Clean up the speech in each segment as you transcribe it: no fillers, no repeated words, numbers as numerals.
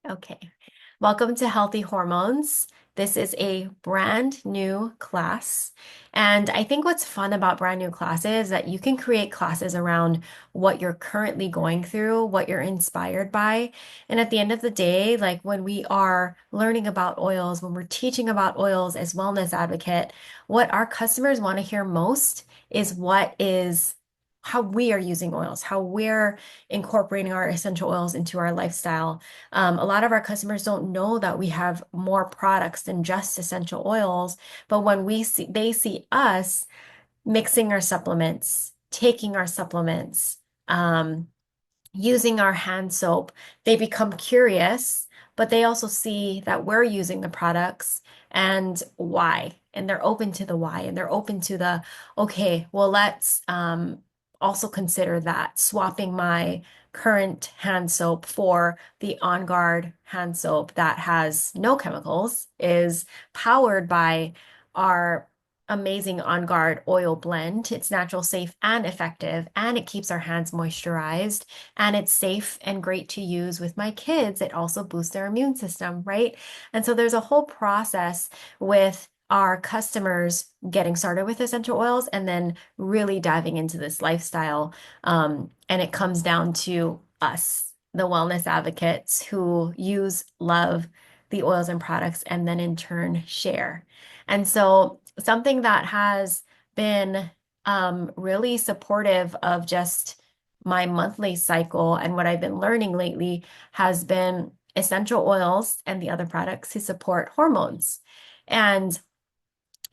Okay. Welcome to Healthy Hormones. This is a brand new class. And I think what's fun about brand new classes is that you can create classes around what you're currently going through, what you're inspired by. And at the end of the day, like when we are learning about oils, when we're teaching about oils as wellness advocate, what our customers want to hear most is what is how we are using oils, how we're incorporating our essential oils into our lifestyle. A lot of our customers don't know that we have more products than just essential oils, but when they see us mixing our supplements, taking our supplements, using our hand soap, they become curious, but they also see that we're using the products and why. And they're open to the why, and they're open to the, okay, well, let's also consider that swapping my current hand soap for the On Guard hand soap that has no chemicals, is powered by our amazing On Guard oil blend. It's natural, safe, and effective, and it keeps our hands moisturized, and it's safe and great to use with my kids. It also boosts their immune system, right? And so there's a whole process with our customers getting started with essential oils and then really diving into this lifestyle. And it comes down to us, the wellness advocates who use, love the oils and products, and then in turn share. And so something that has been really supportive of just my monthly cycle and what I've been learning lately has been essential oils and the other products to support hormones. And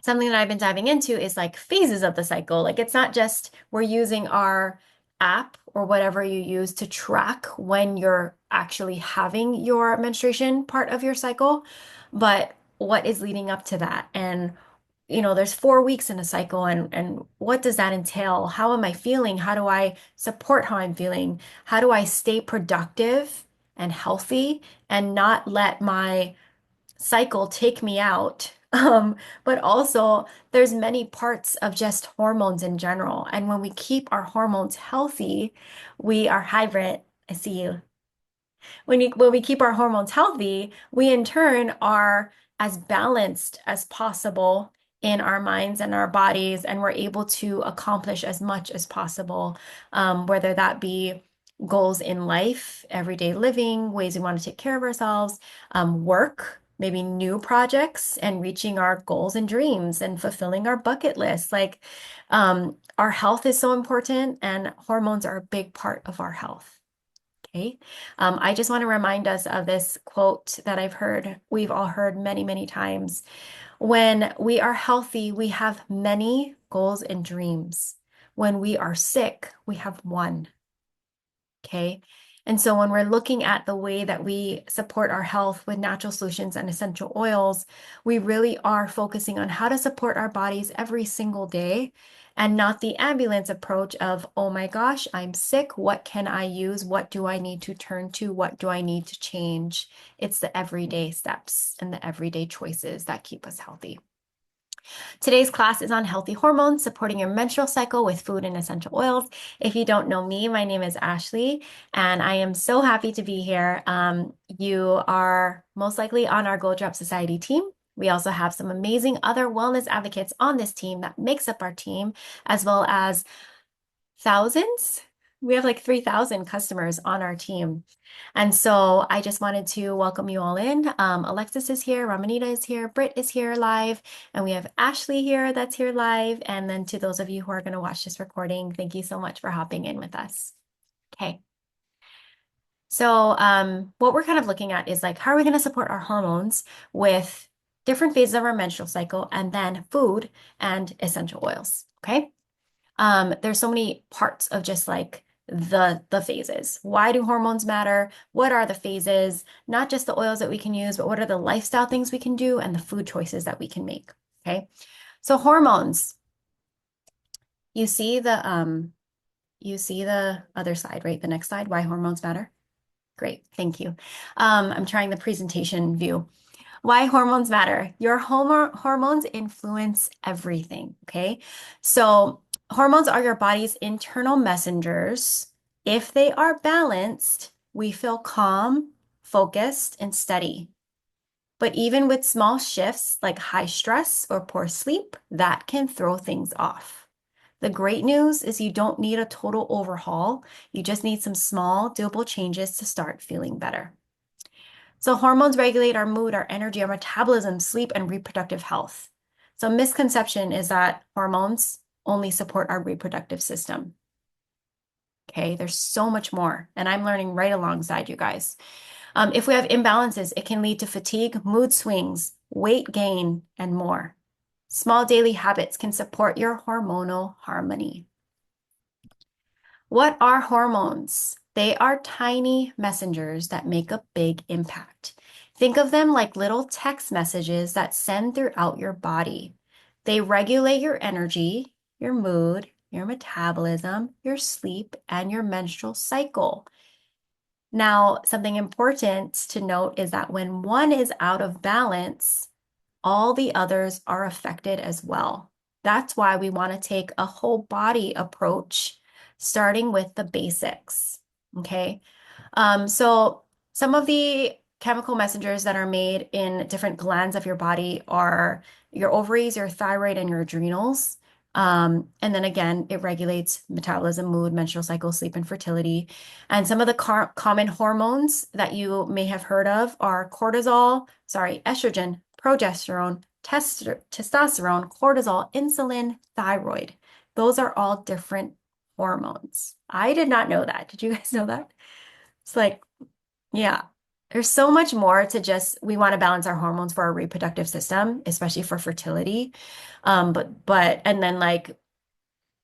something that I've been diving into is like phases of the cycle. Like it's not just we're using our app or whatever you use to track when you're actually having your menstruation part of your cycle, but what is leading up to that. And there's 4 weeks in a cycle, and what does that entail? How am I feeling? How do I support how I'm feeling? How do I stay productive and healthy and not let my cycle take me out? But also there's many parts of just hormones in general. And when we keep our hormones healthy, we are hybrid. I see you. When we keep our hormones healthy, we in turn are as balanced as possible in our minds and our bodies, and we're able to accomplish as much as possible, whether that be goals in life, everyday living, ways we want to take care of ourselves, work, maybe new projects, and reaching our goals and dreams and fulfilling our bucket list. Our health is so important, and hormones are a big part of our health. Okay. I just want to remind us of this quote that we've all heard many, many times. When we are healthy, we have many goals and dreams. When we are sick, we have one. Okay. And so when we're looking at the way that we support our health with natural solutions and essential oils, we really are focusing on how to support our bodies every single day and not the ambulance approach of, oh my gosh, I'm sick. What can I use? What do I need to turn to? What do I need to change? It's the everyday steps and the everyday choices that keep us healthy. Today's class is on healthy hormones, supporting your menstrual cycle with food and essential oils. If you don't know me, my name is Ashley, and I am so happy to be here. You are most likely on our Glow Drop Society team. We also have some amazing other wellness advocates on this team that makes up our team, as well as thousands. We have like 3,000 customers on our team. And so I just wanted to welcome you all in. Alexis is here, Ramanita is here, Britt is here live, and we have Ashley here that's here live. And then to those of you who are going to watch this recording, thank you so much for hopping in with us. Okay. So what we're kind of looking at is like, how are we going to support our hormones with different phases of our menstrual cycle and then food and essential oils. Okay. There's so many parts of just like the phases. Why do hormones matter? What are the phases? Not just the oils that we can use, but what are the lifestyle things we can do and the food choices that we can make. Okay. So hormones, you see the other side, right? The next slide, why hormones matter. Great. Thank you. I'm trying the presentation view. Why hormones matter. Your hormones influence everything, okay? So hormones are your body's internal messengers. If they are balanced, we feel calm, focused, and steady. But even with small shifts like high stress or poor sleep, that can throw things off. The great news is you don't need a total overhaul. You just need some small, doable changes to start feeling better. So, hormones regulate our mood, our energy, our metabolism, sleep, and reproductive health. So, misconception is that hormones only support our reproductive system. Okay, there's so much more, and I'm learning right alongside you guys. If we have imbalances, it can lead to fatigue, mood swings, weight gain, and more. Small daily habits can support your hormonal harmony. What are hormones? They are tiny messengers that make a big impact. Think of them like little text messages that send throughout your body. They regulate your energy, your mood, your metabolism, your sleep, and your menstrual cycle. Now, something important to note is that when one is out of balance, all the others are affected as well. That's why we want to take a whole body approach, starting with the basics. Okay. So some of the chemical messengers that are made in different glands of your body are your ovaries, your thyroid, and your adrenals. And then again, it regulates metabolism, mood, menstrual cycle, sleep, and fertility. And some of the common hormones that you may have heard of are estrogen, progesterone, testosterone, cortisol, insulin, thyroid. Those are all different hormones. I did not know that. Did you guys know that? It's like, yeah, there's so much more to just we want to balance our hormones for our reproductive system, especially for fertility. And then like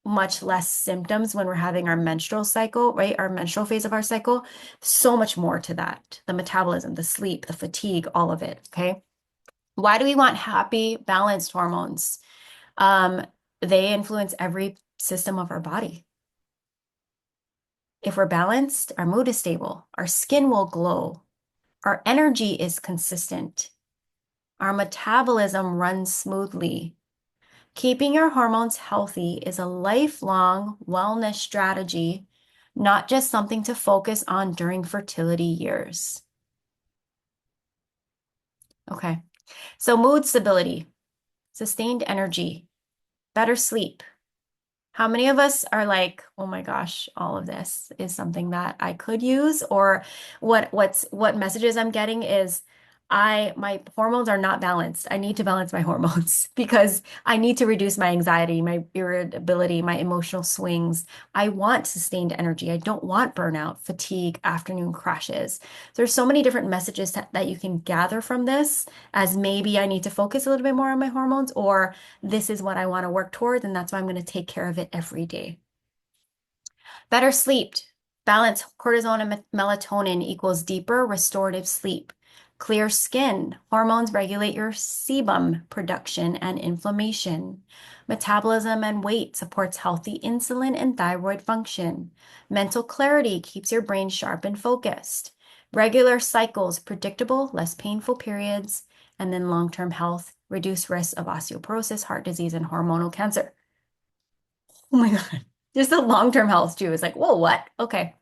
much less symptoms when we're having our menstrual cycle, right? Our menstrual phase of our cycle. So much more to that. The metabolism, the sleep, the fatigue, all of it. Okay. Why do we want happy, balanced hormones? Um, they influence every system of our body. If we're balanced, our mood is stable, our skin will glow, our energy is consistent, our metabolism runs smoothly. Keeping your hormones healthy is a lifelong wellness strategy, not just something to focus on during fertility years. Okay, so mood stability, sustained energy, better sleep. How many of us are like, oh my gosh, all of this is something that I could use? Or what messages I'm getting is my hormones are not balanced. I need to balance my hormones because I need to reduce my anxiety, my irritability, my emotional swings. I want sustained energy. I don't want burnout, fatigue, afternoon crashes. There's so many different messages that you can gather from this as maybe I need to focus a little bit more on my hormones, or this is what I want to work towards, and that's why I'm going to take care of it every day. Better sleep, balance cortisol and melatonin equals deeper restorative sleep. Clear skin, hormones regulate your sebum production and inflammation. Metabolism and weight supports healthy insulin and thyroid function. Mental clarity keeps your brain sharp and focused. Regular cycles, predictable, less painful periods, and then long-term health, reduce risk of osteoporosis, heart disease, and hormonal cancer. Oh my God. Just the long-term health too is like, whoa, what? Okay.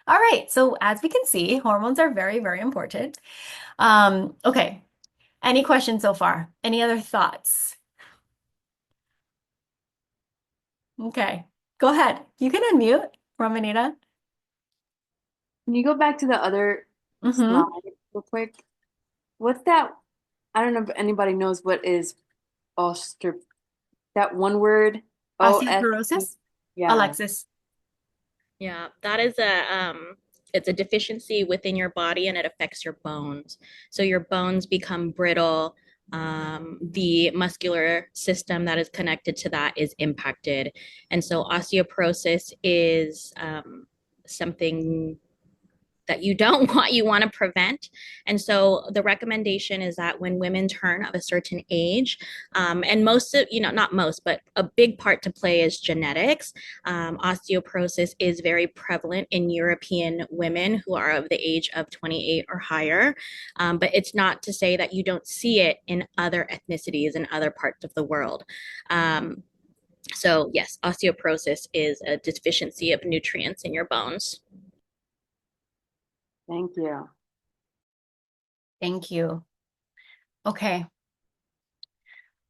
All right. So as we can see, hormones are very, very important. Okay. Any questions so far? Any other thoughts? Okay. Go ahead. You can unmute, Romanita. Can you go back to the other slide Mm-hmm. real quick? What's that? I don't know if anybody knows what is osteo, that one word, OS. Osteoporosis? Yeah. Alexis. Yeah, that is it's a deficiency within your body and it affects your bones. So your bones become brittle. The muscular system that is connected to that is impacted. And so osteoporosis is something that you don't want, you want to prevent. And so the recommendation is that when women turn of a certain age, and most of, not most, but a big part to play is genetics. Osteoporosis is very prevalent in European women who are of the age of 28 or higher. But it's not to say that you don't see it in other ethnicities in other parts of the world. So yes, osteoporosis is a deficiency of nutrients in your bones. Thank you. Thank you. Okay.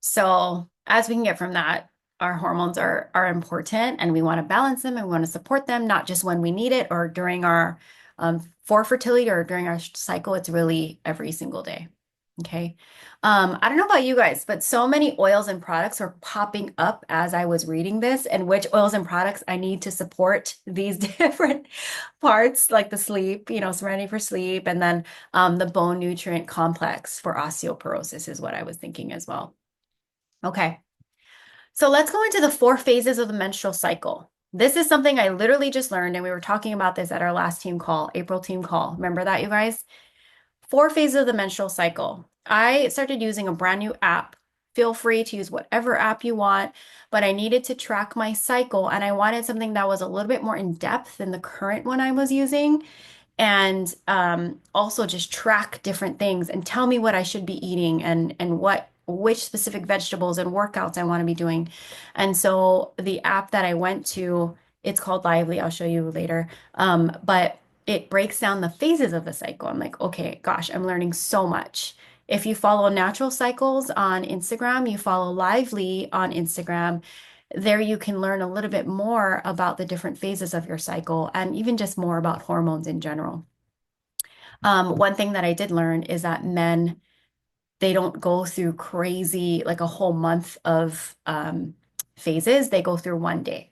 So as we can get from that, our hormones are important and we want to balance them and we want to support them, not just when we need it or during our for fertility or during our cycle. It's really every single day. Okay. I don't know about you guys, but so many oils and products are popping up as I was reading this, and which oils and products I need to support these different parts, like the sleep, Serenity for sleep, and then the bone nutrient complex for osteoporosis is what I was thinking as well. Okay, so let's go into the 4 phases of the menstrual cycle. This is something I literally just learned, and we were talking about this at our last team call, April team call. Remember that, you guys? 4 phases of the menstrual cycle. I started using a brand new app. Feel free to use whatever app you want, but I needed to track my cycle, and I wanted something that was a little bit more in depth than the current one I was using, and also just track different things and tell me what I should be eating and which specific vegetables and workouts I want to be doing. And so the app that I went to, it's called Lively. I'll show you later. But it breaks down the phases of the cycle. I'm like, okay, gosh, I'm learning so much. If you follow Natural Cycles on Instagram, you follow Lively on Instagram, there you can learn a little bit more about the different phases of your cycle and even just more about hormones in general. One thing that I did learn is that men, they don't go through crazy, like a whole month of phases. They go through one day.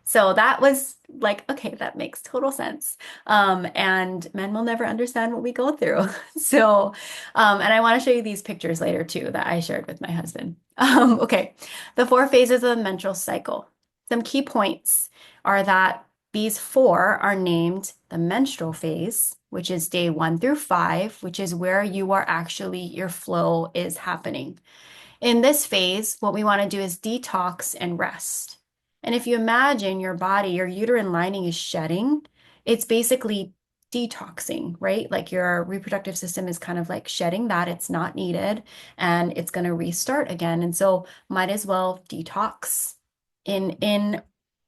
So that was like, okay, that makes total sense. And men will never understand what we go through. So, and I want to show you these pictures later too that I shared with my husband. Okay, the 4 phases of the menstrual cycle. Some key points are that these 4 are named the menstrual phase, which is day 1 through 5, which is where you are actually, your flow is happening. In this phase, what we want to do is detox and rest. And if you imagine your body, your uterine lining is shedding, it's basically detoxing, right? Like your reproductive system is kind of like shedding that, it's not needed, and it's going to restart again. And so might as well detox in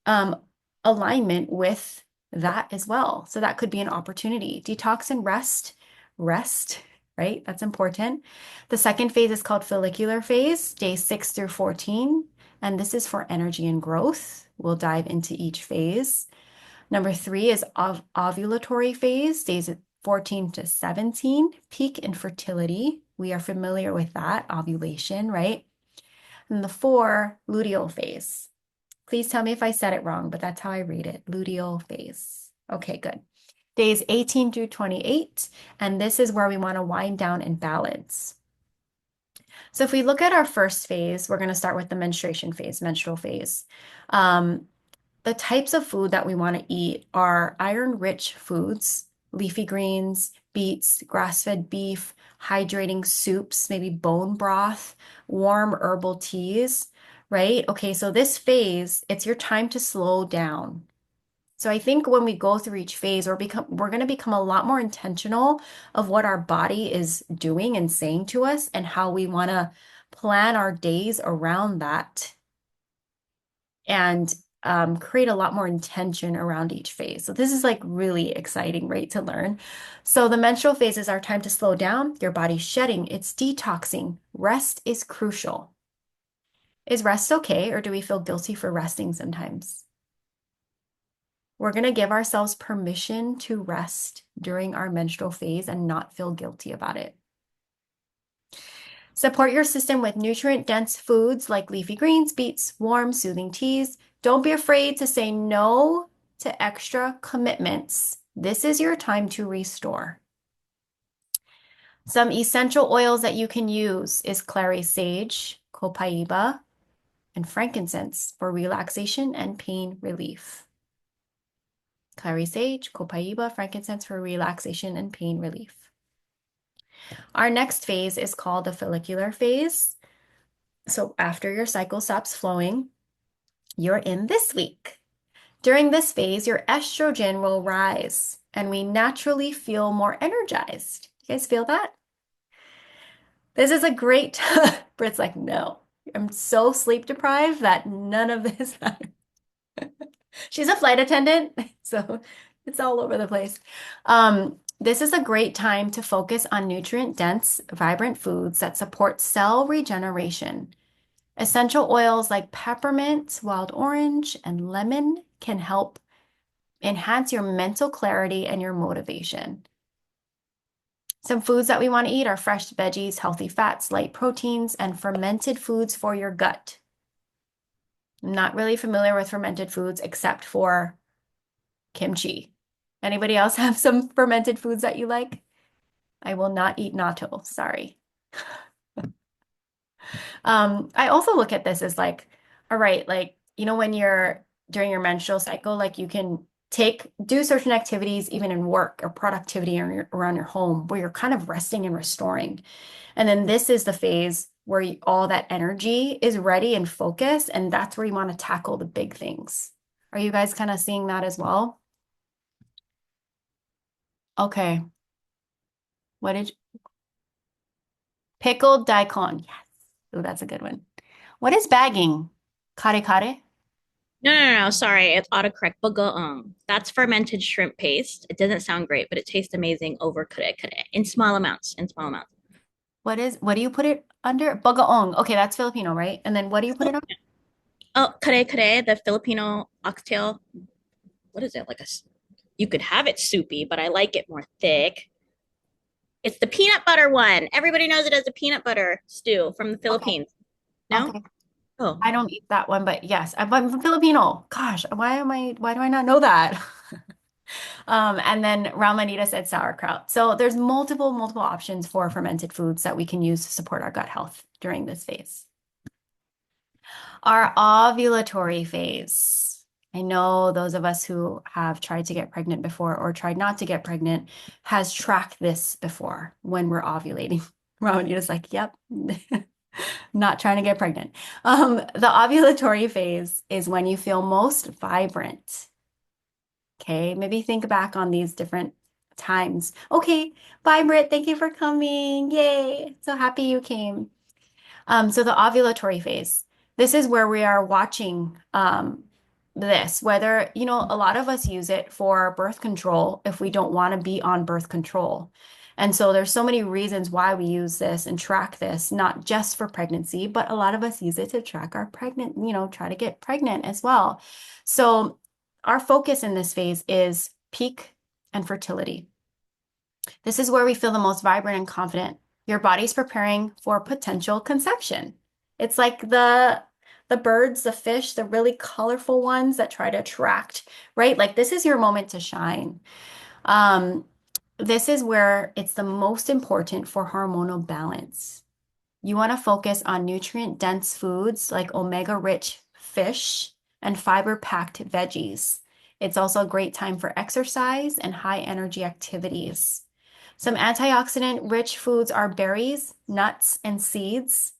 um, alignment with that as well. So that could be an opportunity. Detox and rest, right? That's important. The second phase is called follicular phase, day 6 through 14, and this is for energy and growth. We'll dive into each phase. Number 3 is ovulatory phase, days 14 to 17, peak infertility. We are familiar with that, ovulation, right? And the 4, luteal phase. Please tell me if I said it wrong, but that's how I read it, luteal phase. Okay, good. Days 18 through 28, and this is where we want to wind down and balance. So if we look at our first phase, we're going to start with the menstruation phase, menstrual phase. The types of food that we want to eat are iron-rich foods, leafy greens, beets, grass-fed beef, hydrating soups, maybe bone broth, warm herbal teas, right? Okay, so this phase, it's your time to slow down. So I think when we go through each phase, we're going to become a lot more intentional of what our body is doing and saying to us and how we want to plan our days around that and create a lot more intention around each phase. So this is like really exciting, right, to learn. So the menstrual phase is our time to slow down. Your body's shedding, it's detoxing. Rest is crucial. Is rest okay, or do we feel guilty for resting sometimes? We're going to give ourselves permission to rest during our menstrual phase and not feel guilty about it. Support your system with nutrient-dense foods like leafy greens, beets, warm, soothing teas. Don't be afraid to say no to extra commitments. This is your time to restore. Some essential oils that you can use is clary sage, copaiba, and frankincense for relaxation and pain relief. Clary sage, copaiba, frankincense for relaxation and pain relief. Our next phase is called the follicular phase. So after your cycle stops flowing, you're in this week. During this phase, your estrogen will rise and we naturally feel more energized. You guys feel that? This is a great, Britt's like, no, I'm so sleep deprived that none of this. She's a flight attendant, so it's all over the place. This is a great time to focus on nutrient-dense, vibrant foods that support cell regeneration. Essential oils like peppermint, wild orange, and lemon can help enhance your mental clarity and your motivation. Some foods that we want to eat are fresh veggies, healthy fats, light proteins, and fermented foods for your gut. I'm not really familiar with fermented foods except for kimchi. Anybody else have some fermented foods that you like? I will not eat natto, sorry. I also look at this as like, all right, like, when you're during your menstrual cycle, like you can do certain activities even in work or productivity or around your home where you're kind of resting and restoring. And then this is the phase where all that energy is ready and focused, and that's where you want to tackle the big things. Are you guys kind of seeing that as well? Okay. What did Pickled daikon. Yes. Oh, that's a good one. What is bagging? Kare kare? No. Sorry, it's autocorrect. Bagoong. That's fermented shrimp paste. It doesn't sound great, but it tastes amazing over kare kare in small amounts. In small amounts. What do you put it under? Bagaong. Okay, that's Filipino, right? And then what do you put it on? Oh, kare kare, the Filipino oxtail. What is it? You could have it soupy, but I like it more thick. It's the peanut butter one. Everybody knows it as a peanut butter stew from the Okay. Philippines. No? Okay. Oh, I don't eat that one, but yes, I'm from Filipino. Gosh, why do I not know that? And then Ramanita said sauerkraut. So there's multiple options for fermented foods that we can use to support our gut health during this phase. Our ovulatory phase. I know those of us who have tried to get pregnant before or tried not to get pregnant has tracked this before when we're ovulating. Ramanita's like, yep, not trying to get pregnant. The ovulatory phase is when you feel most vibrant. Okay, maybe think back on these different times. Okay, vibrant, thank you for coming. Yay, so happy you came. So the ovulatory phase, this is where we are watching this, whether, a lot of us use it for birth control if we don't want to be on birth control. And so there's so many reasons why we use this and track this, not just for pregnancy, but a lot of us use it to track our try to get pregnant as well. So our focus in this phase is peak and fertility. This is where we feel the most vibrant and confident. Your body's preparing for potential conception. It's like the birds, the fish, the really colorful ones that try to attract, right? Like this is your moment to shine. Um, this is where it's the most important for hormonal balance. You want to focus on nutrient-dense foods like omega-rich fish and fiber-packed veggies. It's also a great time for exercise and high-energy activities. Some antioxidant-rich foods are berries, nuts, and seeds.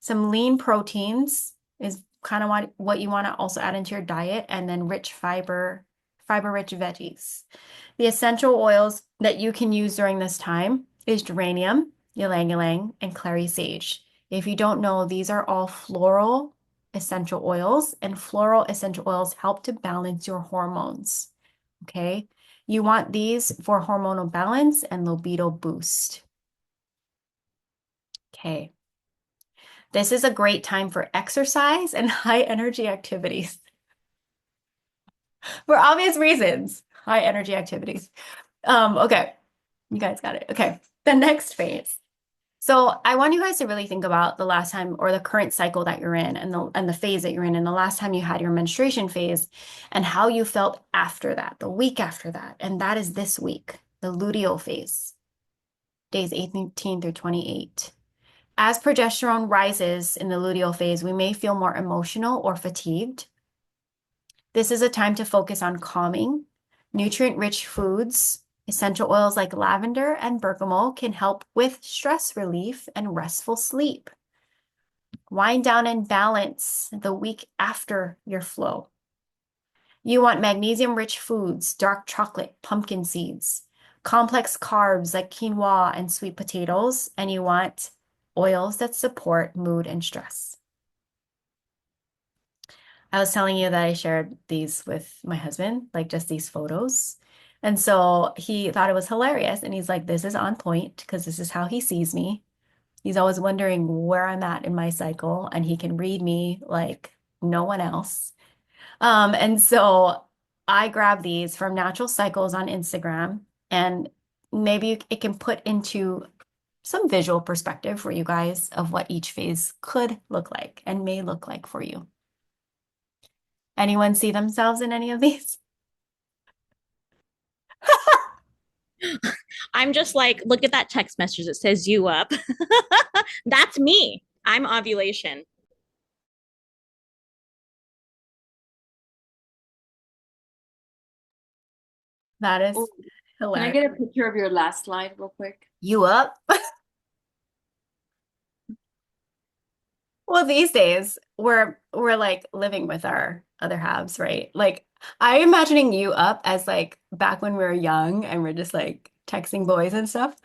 Some lean proteins is kind of what you want to also add into your diet, and then fiber-rich veggies. The essential oils that you can use during this time is geranium, ylang ylang, and clary sage. If you don't know, these are all floral essential oils, and floral essential oils help to balance your hormones. Okay? You want these for hormonal balance and libido boost. Okay. This is a great time for exercise and high energy activities. For obvious reasons, high energy activities. Okay, you guys got it. Okay, the next phase. So I want you guys to really think about the last time or the current cycle that you're in and the phase that you're in and the last time you had your menstruation phase and how you felt after that, the week after that. And that is this week, the luteal phase, days 18 through 28. As progesterone rises in the luteal phase, we may feel more emotional or fatigued. This is a time to focus on calming. Nutrient-rich foods, essential oils like lavender and bergamot can help with stress relief and restful sleep. Wind down and balance the week after your flow. You want magnesium-rich foods, dark chocolate, pumpkin seeds, complex carbs like quinoa and sweet potatoes, and you want oils that support mood and stress. I was telling you that I shared these with my husband, like just these photos. And so he thought it was hilarious. And he's like, this is on point because this is how he sees me. He's always wondering where I'm at in my cycle, and he can read me like no one else. And so I grab these from Natural Cycles on Instagram, and maybe it can put into some visual perspective for you guys of what each phase could look like and may look like for you. Anyone see themselves in any of these? I'm just like, look at that text message that says you up. That's me. I'm ovulation. That is Oh, can I hilarious. get a picture of your last slide real quick? You up? Well, these days we're like living with our other halves, right? Like I'm imagining you up as like back when we were young and we're just like texting boys and stuff.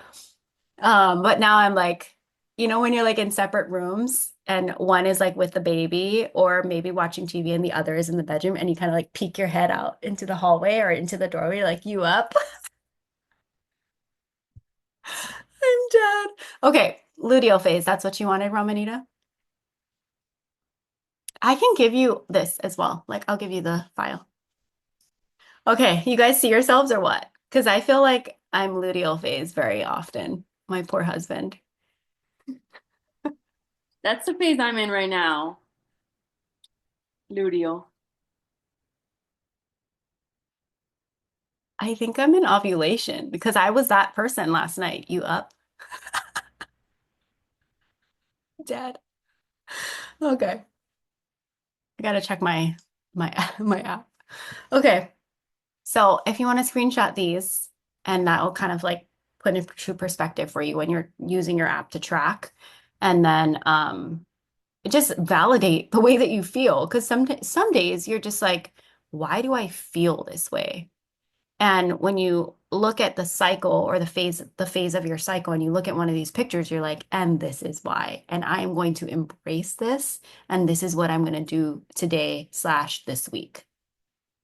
But now I'm like, when you're like in separate rooms and one is like with the baby or maybe watching TV and the other is in the bedroom and you kind of like peek your head out into the hallway or into the doorway, like you up? I'm dead. Okay, luteal phase. That's what you wanted, Romanita? I can give you this as well. Like I'll give you the file. Okay, you guys see yourselves or what? Because I feel like I'm luteal phase very often. My poor husband. That's the phase I'm in right now. Luteal. I think I'm in ovulation because I was that person last night. You up? Dead. Okay. I gotta check my my app. Okay. So if you want to screenshot these, and that will kind of like put into perspective for you when you're using your app to track, and then just validate the way that you feel. Because some days you're just like, why do I feel this way? And when you look at the cycle or the phase of your cycle, and you look at one of these pictures, you're like, and this is why. And I am going to embrace this, and this is what I'm going to do today slash this week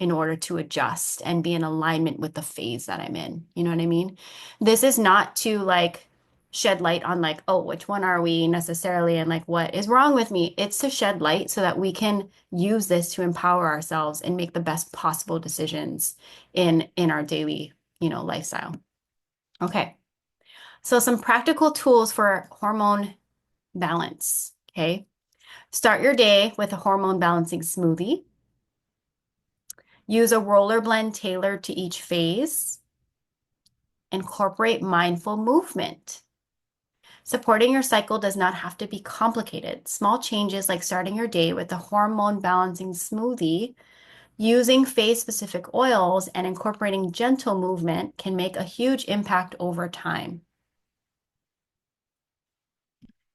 in order to adjust and be in alignment with the phase that I'm in. You know what I mean? This is not to like shed light on like, oh, which one are we necessarily and like what is wrong with me? It's to shed light so that we can use this to empower ourselves and make the best possible decisions in our daily, lifestyle. Okay. So some practical tools for hormone balance. Okay. Start your day with a hormone balancing smoothie. Use a roller blend tailored to each phase. Incorporate mindful movement. Supporting your cycle does not have to be complicated. Small changes like starting your day with a hormone balancing smoothie, using phase-specific oils, and incorporating gentle movement can make a huge impact over time.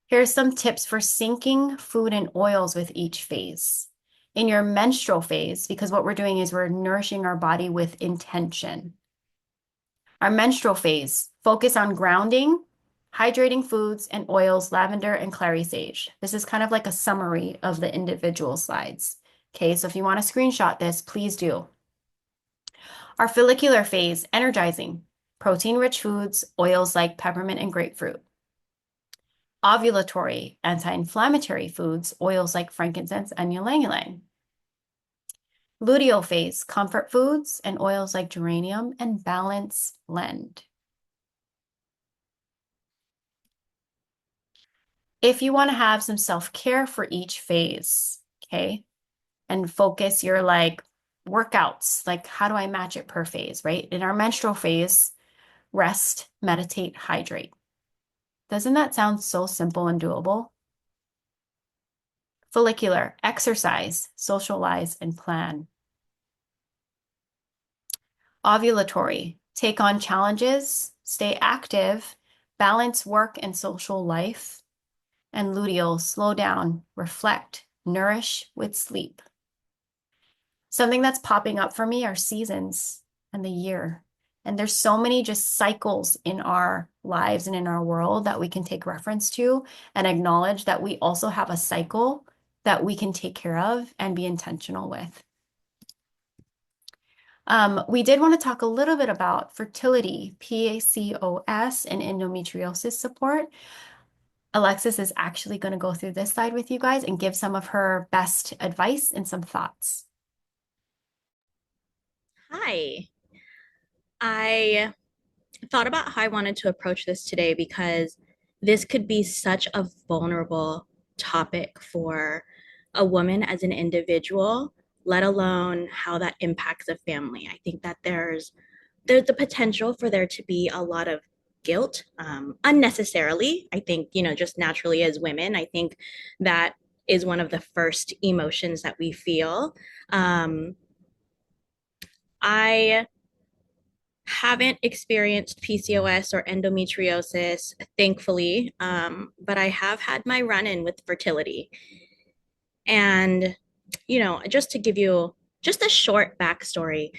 Here's some tips for syncing food and oils with each phase. In your menstrual phase, because what we're doing is we're nourishing our body with intention. Our menstrual phase, focus on grounding, hydrating foods and oils, lavender and clary sage. This is kind of like a summary of the individual slides. Okay, so if you want to screenshot this, please do. Our follicular phase, energizing, protein-rich foods, oils like peppermint and grapefruit. Ovulatory, anti-inflammatory foods, oils like frankincense and ylang ylang. Luteal phase, comfort foods and oils like geranium and balance blend. If you want to have some self-care for each phase, okay, and focus your like workouts, like how do I match it per phase, right? In our menstrual phase, rest, meditate, hydrate. Doesn't that sound so simple and doable? Follicular, exercise, socialize, and plan. Ovulatory, take on challenges, stay active, balance work and social life. And luteal, slow down, reflect, nourish with sleep. Something that's popping up for me are seasons and the year. And there's so many just cycles in our lives and in our world that we can take reference to and acknowledge that we also have a cycle that we can take care of and be intentional with. We did want to talk a little bit about fertility, PCOS, and endometriosis support. Alexis is actually going to go through this slide with you guys and give some of her best advice and some thoughts. Hi. I thought about how I wanted to approach this today because this could be such a vulnerable topic for a woman as an individual, let alone how that impacts a family. I think that there's the potential for there to be a lot of guilt, unnecessarily. I think, just naturally as women, I think that is one of the first emotions that we feel. I haven't experienced PCOS or endometriosis, thankfully, but I have had my run in with fertility. And, just to give you just a short backstory,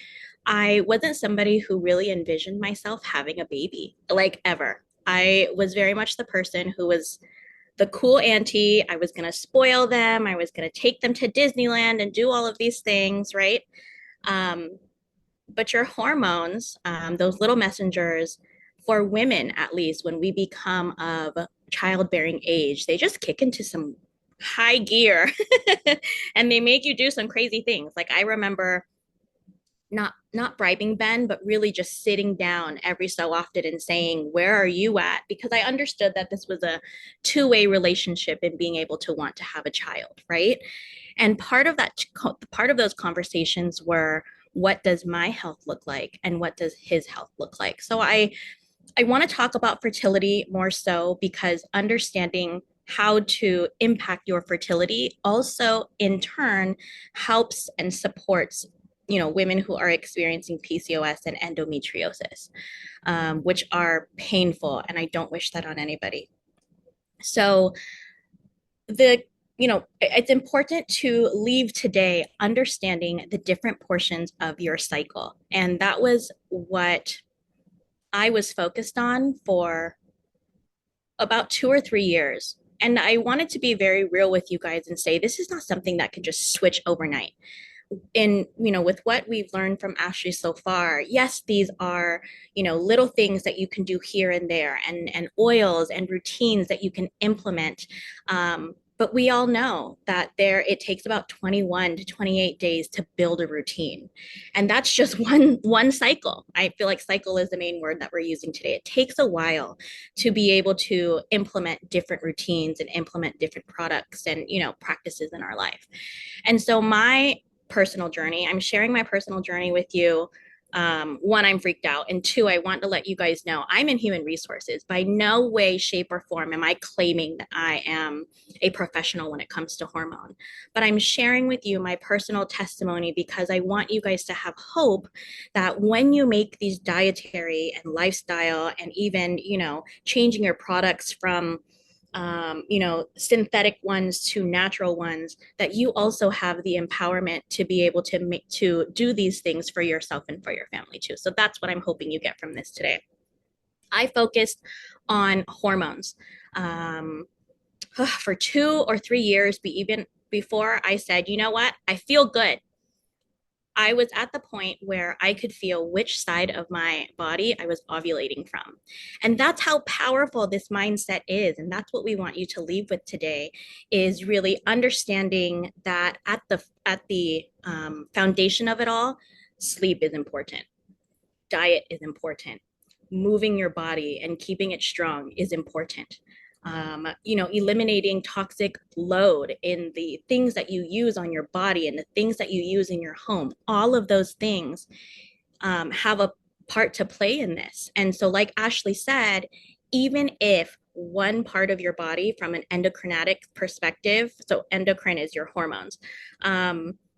I wasn't somebody who really envisioned myself having a baby, like ever. I was very much the person who was the cool auntie. I was going to spoil them. I was going to take them to Disneyland and do all of these things, right? Um, but your hormones, those little messengers, for women at least, when we become of childbearing age, they just kick into some high gear and they make you do some crazy things. Like I remember not bribing Ben, but really just sitting down every so often and saying, "Where are you at?" Because I understood that this was a two-way relationship in being able to want to have a child, right? And part of those conversations were, what does my health look like and what does his health look like? So I want to talk about fertility more so because understanding how to impact your fertility also in turn helps and supports women who are experiencing PCOS and endometriosis, which are painful, and I don't wish that on anybody. So the it's important to leave today understanding the different portions of your cycle, and that was what I was focused on for about 2 or 3 years. And I wanted to be very real with you guys and say this is not something that can just switch overnight. In with what we've learned from Ashley so far, yes, these are little things that you can do here and there, and oils and routines that you can implement, but we all know that it takes about 21 to 28 days to build a routine, and that's just one cycle. I feel like cycle is the main word that we're using today. It takes a while to be able to implement different routines and implement different products and practices in our life. And so I'm sharing my personal journey with you. One, I'm freaked out. And two, I want to let you guys know I'm in human resources. By no way, shape, or form am I claiming that I am a professional when it comes to hormone. But I'm sharing with you my personal testimony because I want you guys to have hope that when you make these dietary and lifestyle and even, changing your products from synthetic ones to natural ones, that you also have the empowerment to be able to do these things for yourself and for your family too. So that's what I'm hoping you get from this today. I focused on hormones for 2 or 3 years, even before I said, you know what, I feel good. I was at the point where I could feel which side of my body I was ovulating from. And that's how powerful this mindset is. And that's what we want you to leave with today, is really understanding that at the foundation of it all, sleep is important. Diet is important. Moving your body and keeping it strong is important. Eliminating toxic load in the things that you use on your body and the things that you use in your home. All of those things have a part to play in this. And so, like Ashley said, even if one part of your body from an endocrinatic perspective, so endocrine is your hormones,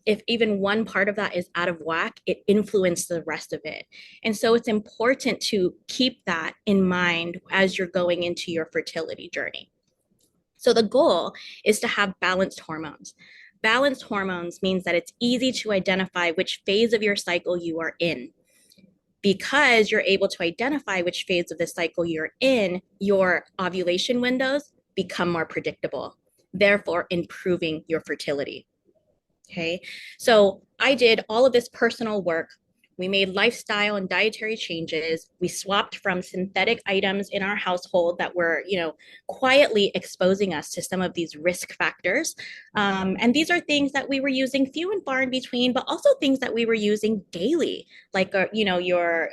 if even one part of that is out of whack, it influences the rest of it. And so it's important to keep that in mind as you're going into your fertility journey. So the goal is to have balanced hormones. Balanced hormones means that it's easy to identify which phase of your cycle you are in. Because you're able to identify which phase of the cycle you're in, your ovulation windows become more predictable, therefore improving your fertility. Okay, so I did all of this personal work We made lifestyle and dietary changes. We swapped from synthetic items in our household that were, quietly exposing us to some of these risk factors. And these are things that we were using few and far in between, but also things that we were using daily, like, your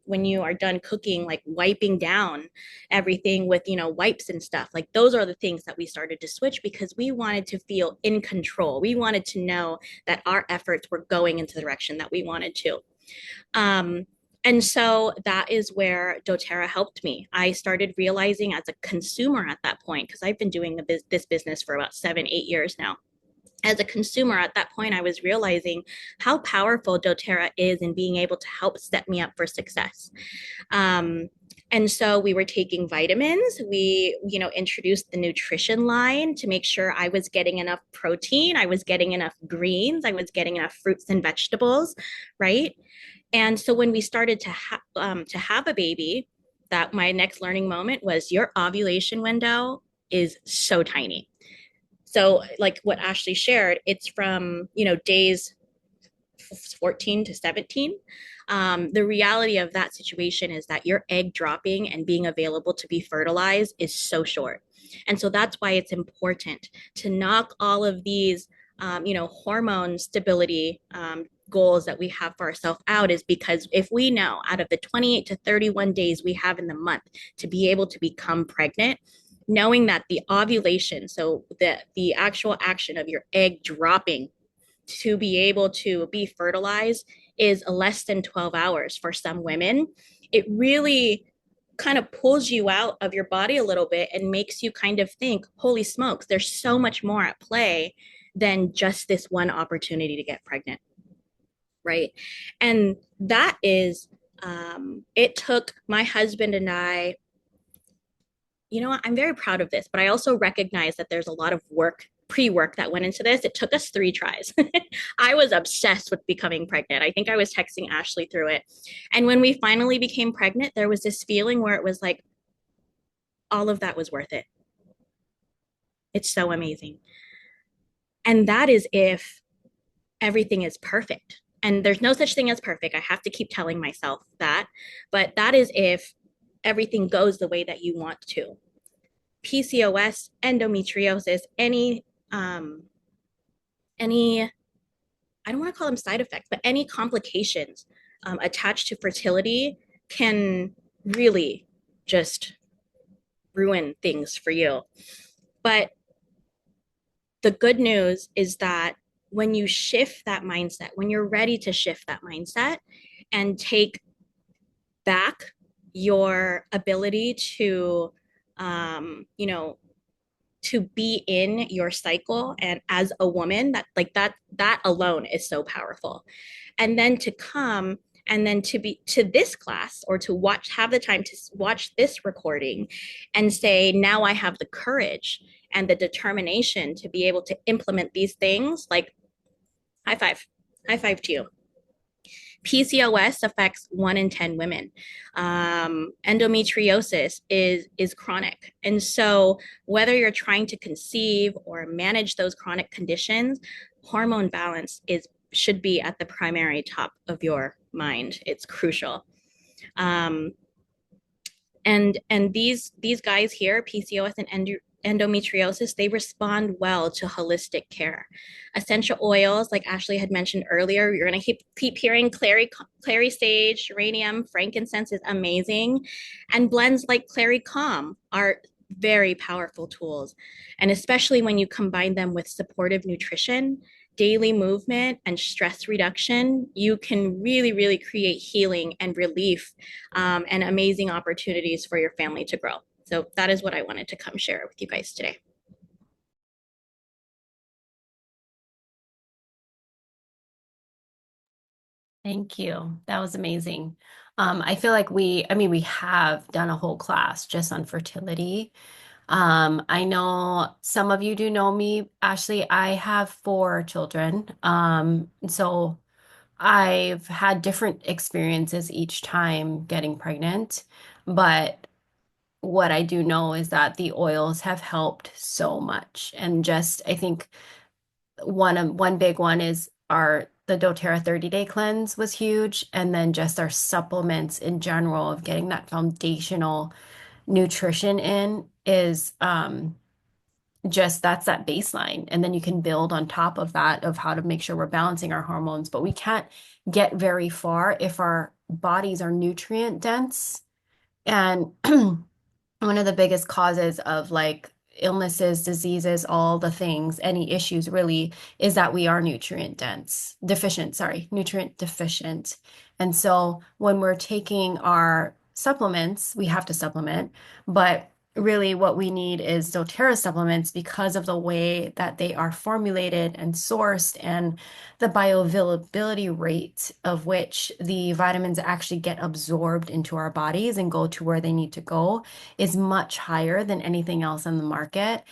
when you are done cooking, like wiping down everything with, wipes and stuff. Like those are the things that we started to switch because we wanted to feel in control. We wanted to know that our efforts were going into the direction that we wanted to. Um, and so that is where doTERRA helped me. I started realizing as a consumer at that point, because I've been doing this business for about 7, 8 years now. As a consumer at that point, I was realizing how powerful doTERRA is in being able to help set me up for success. Um, and so we were taking vitamins. We, introduced the nutrition line to make sure I was getting enough protein, I was getting enough greens, I was getting enough fruits and vegetables, right? And so when we started to have a baby, that my next learning moment was your ovulation window is so tiny. So like what Ashley shared, it's from, days 14 to 17. The reality of that situation is that your egg dropping and being available to be fertilized is so short. And so that's why it's important to knock all of these, hormone stability goals that we have for ourselves out, is because if we know out of the 28 to 31 days we have in the month to be able to become pregnant, knowing that the ovulation, so the actual action of your egg dropping to be able to be fertilized, is less than 12 hours for some women, it really kind of pulls you out of your body a little bit and makes you kind of think, holy smokes, there's so much more at play than just this one opportunity to get pregnant. Right. And that is, it took my husband and I, what, I'm very proud of this, but I also recognize that there's a lot of pre-work that went into this. It took us 3 tries. I was obsessed with becoming pregnant. I think I was texting Ashley through it. And when we finally became pregnant, there was this feeling where it was like, all of that was worth it. It's so amazing. And that is if everything is perfect. And there's no such thing as perfect. I have to keep telling myself that. But that is if everything goes the way that you want to. PCOS, endometriosis, any I don't want to call them side effects, but any complications attached to fertility can really just ruin things for you. But the good news is that when you shift that mindset, when you're ready to shift that mindset and take back your ability to, to be in your cycle and as a woman, that alone is so powerful. And then to come and then to be to this class, or to have the time to watch this recording and say, now I have the courage and the determination to be able to implement these things, like, high five, high five to you. PCOS affects 1 in 10 women. Endometriosis is chronic. And so whether you're trying to conceive or manage those chronic conditions, hormone balance should be at the primary top of your mind. It's crucial. And these guys here, PCOS and endometriosis, they respond well to holistic care. Essential oils, like Ashley had mentioned earlier, you're going to keep hearing clary sage, geranium, frankincense is amazing. And blends like Clary Calm are very powerful tools. And especially when you combine them with supportive nutrition, daily movement, and stress reduction, you can really, really create healing and relief, and amazing opportunities for your family to grow. So that is what I wanted to come share with you guys today. Thank you. That was amazing. I feel like we have done a whole class just on fertility. I know some of you do know me, Ashley. I have 4 children. So I've had different experiences each time getting pregnant, but what I do know is that the oils have helped so much. And just I think one big one is our the doTERRA 30-day cleanse was huge, and then just our supplements in general of getting that foundational nutrition in is just that's that baseline. And then you can build on top of that of how to make sure we're balancing our hormones. But we can't get very far if our bodies are nutrient dense. And one of the biggest causes of like illnesses, diseases, all the things, any issues really, is that we are nutrient deficient. And so when we're taking our supplements, we have to supplement, but really what we need is doTERRA supplements because of the way that they are formulated and sourced and the bioavailability rate of which the vitamins actually get absorbed into our bodies and go to where they need to go is much higher than anything else on the market.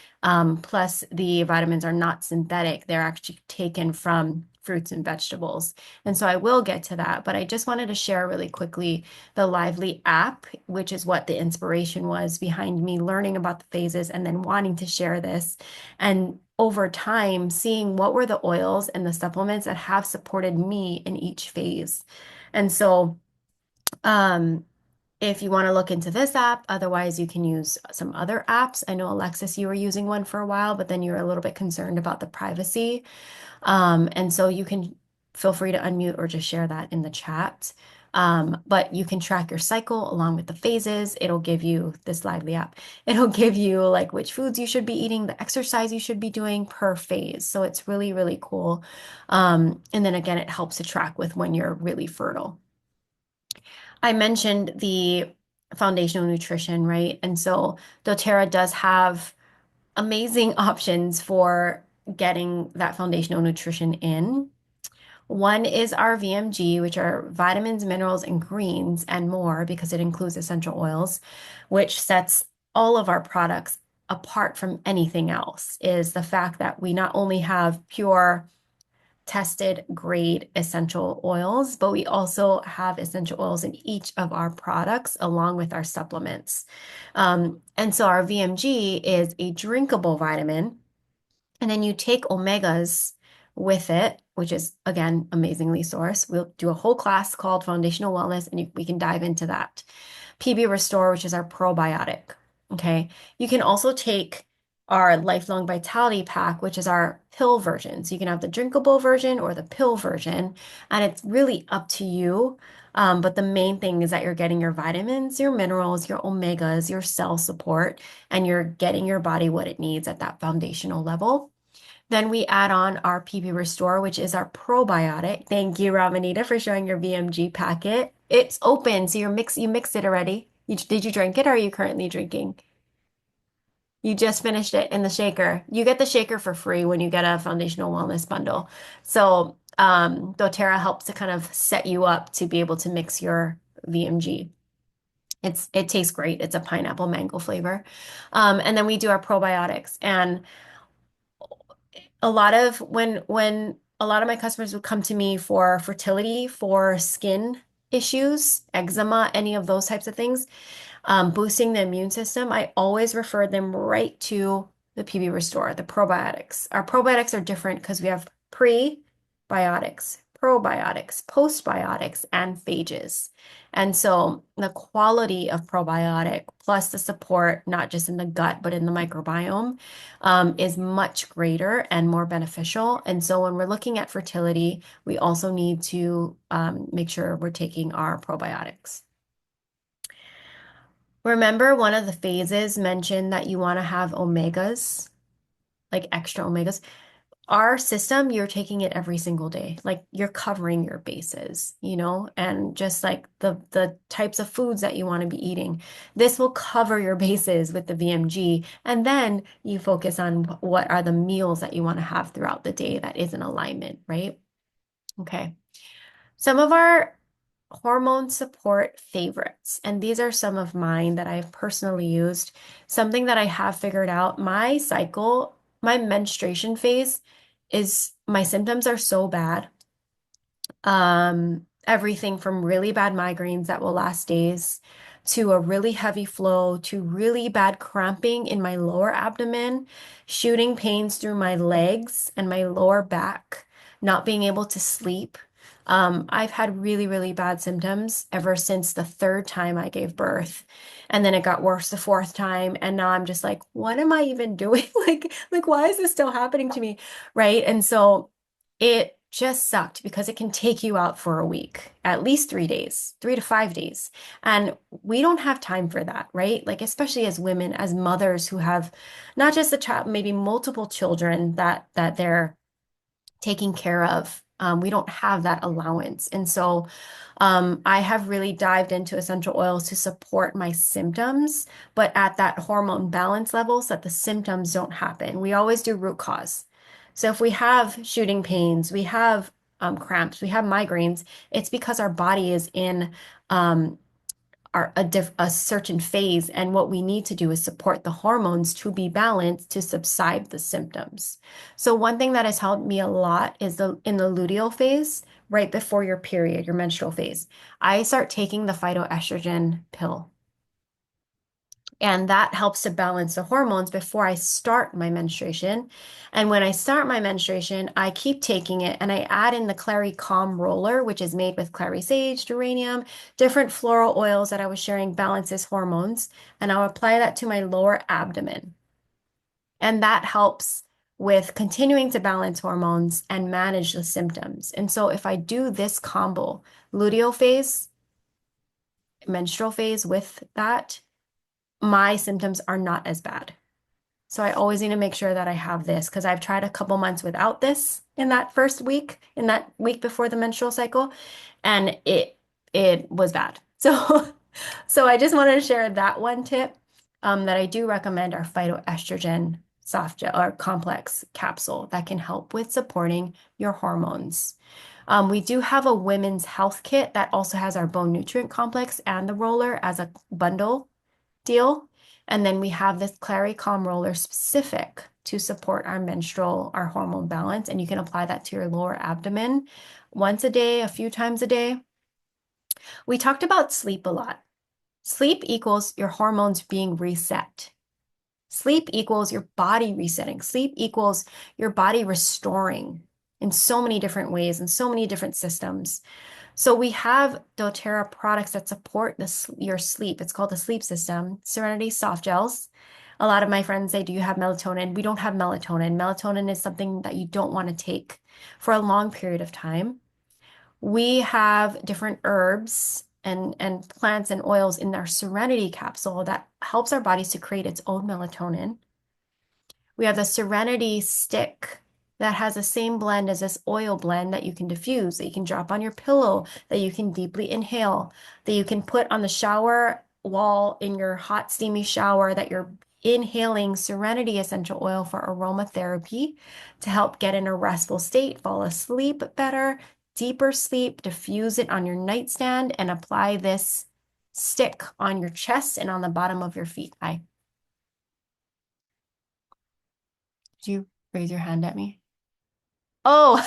Plus, the vitamins are not synthetic, they're actually taken from fruits and vegetables. And so I will get to that, but I just wanted to share really quickly the Lively app, which is what the inspiration was behind me learning about the phases and then wanting to share this. And over time, seeing what were the oils and the supplements that have supported me in each phase. And so, um, if you want to look into this app, otherwise you can use some other apps. I know Alexis, you were using one for a while, but then you were a little bit concerned about the privacy. And so you can feel free to unmute or just share that in the chat. But you can track your cycle along with the phases. It'll give you this Lively app. It'll give you like which foods you should be eating, the exercise you should be doing per phase. So it's really, really cool. And then again, it helps to track with when you're really fertile. I mentioned the foundational nutrition, right? And so doTERRA does have amazing options for getting that foundational nutrition in. One is our VMG, which are vitamins, minerals, and greens, and more because it includes essential oils, which sets all of our products apart from anything else, is the fact that we not only have pure tested grade essential oils, but we also have essential oils in each of our products along with our supplements. And so our VMG is a drinkable vitamin, and then you take omegas with it, which is again amazingly sourced. We'll do a whole class called Foundational Wellness, and we can dive into that. PB Restore, which is our probiotic. Okay. You can also take our Lifelong Vitality Pack, which is our pill version. So you can have the drinkable version or the pill version, and it's really up to you. But the main thing is that you're getting your vitamins, your minerals, your omegas, your cell support, and you're getting your body what it needs at that foundational level. Then we add on our PB Restore, which is our probiotic. Thank you, Ramanita, for showing your VMG packet. It's open, so you mixed it already. Did you drink it or are you currently drinking? You just finished it in the shaker. You get the shaker for free when you get a foundational wellness bundle. So doTERRA helps to kind of set you up to be able to mix your VMG. It tastes great. It's a pineapple mango flavor. And then we do our probiotics. And a lot of when a lot of my customers would come to me for fertility, for skin issues, eczema, any of those types of things, boosting the immune system, I always refer them right to the PB Restore, the probiotics. Our probiotics are different because we have prebiotics, probiotics, postbiotics, and phages. And so the quality of probiotic plus the support, not just in the gut, but in the microbiome, is much greater and more beneficial. And so when we're looking at fertility, we also need to make sure we're taking our probiotics. Remember, one of the phases mentioned that you want to have omegas, like extra omegas. Our system, you're taking it every single day. Like you're covering your bases, and just like the types of foods that you want to be eating. This will cover your bases with the VMG, and then you focus on what are the meals that you want to have throughout the day that is in alignment, right? Okay. Some of our hormone support favorites, and these are some of mine that I've personally used. Something that I have figured out, my cycle, my menstruation phase is my symptoms are so bad. Everything from really bad migraines that will last days to a really heavy flow to really bad cramping in my lower abdomen, shooting pains through my legs and my lower back not being able to sleep. I've had really, really bad symptoms ever since the third time I gave birth. And then it got worse the fourth time. And now I'm just like, what am I even doing? Why is this still happening to me? Right. And so it just sucked because it can take you out for a week, at least 3 days, 3 to 5 days. And we don't have time for that, right? Like, especially as women, as mothers who have not just a child, maybe multiple children that they're taking care of. We don't have that allowance. And so I have really dived into essential oils to support my symptoms, but at that hormone balance level so that the symptoms don't happen. We always do root cause. So if we have shooting pains, we have cramps, we have migraines, it's because our body is in um, a certain phase, and what we need to do is support the hormones to be balanced to subside the symptoms. So one thing that has helped me a lot is in the luteal phase, right before your period, your menstrual phase, I start taking the phytoestrogen pill. And that helps to balance the hormones before I start my menstruation. And when I start my menstruation, I keep taking it and I add in the Clary Calm roller, which is made with clary sage, geranium, different floral oils that I was sharing balances hormones. And I'll apply that to my lower abdomen. And that helps with continuing to balance hormones and manage the symptoms. And so if I do this combo, luteal phase, menstrual phase with that, my symptoms are not as bad. So I always need to make sure that I have this because I've tried a couple months without this in that first week, in that week before the menstrual cycle, and it was bad. So so I just wanted to share that one tip that I do recommend our phytoestrogen soft gel or complex capsule that can help with supporting your hormones. We do have a women's health kit that also has our bone nutrient complex and the roller as a bundle deal. And then we have this Clary Calm roller specific to support our menstrual, our hormone balance. And you can apply that to your lower abdomen once a day, a few times a day. We talked about sleep a lot. Sleep equals your hormones being reset. Sleep equals your body resetting. Sleep equals your body restoring in so many different ways and so many different systems. So we have doTERRA products that support your sleep. It's called the Sleep System, Serenity Soft Gels. A lot of my friends say, do you have melatonin? We don't have melatonin. Melatonin is something that you don't want to take for a long period of time. We have different herbs and plants and oils in our Serenity capsule that helps our bodies to create its own melatonin. We have the Serenity stick that has the same blend as this oil blend that you can diffuse, that you can drop on your pillow, that you can deeply inhale, that you can put on the shower wall in your hot, steamy shower, that you're inhaling Serenity essential oil for aromatherapy to help get in a restful state, fall asleep better, deeper sleep, diffuse it on your nightstand, and apply this stick on your chest and on the bottom of your feet. Did you raise your hand at me? Oh,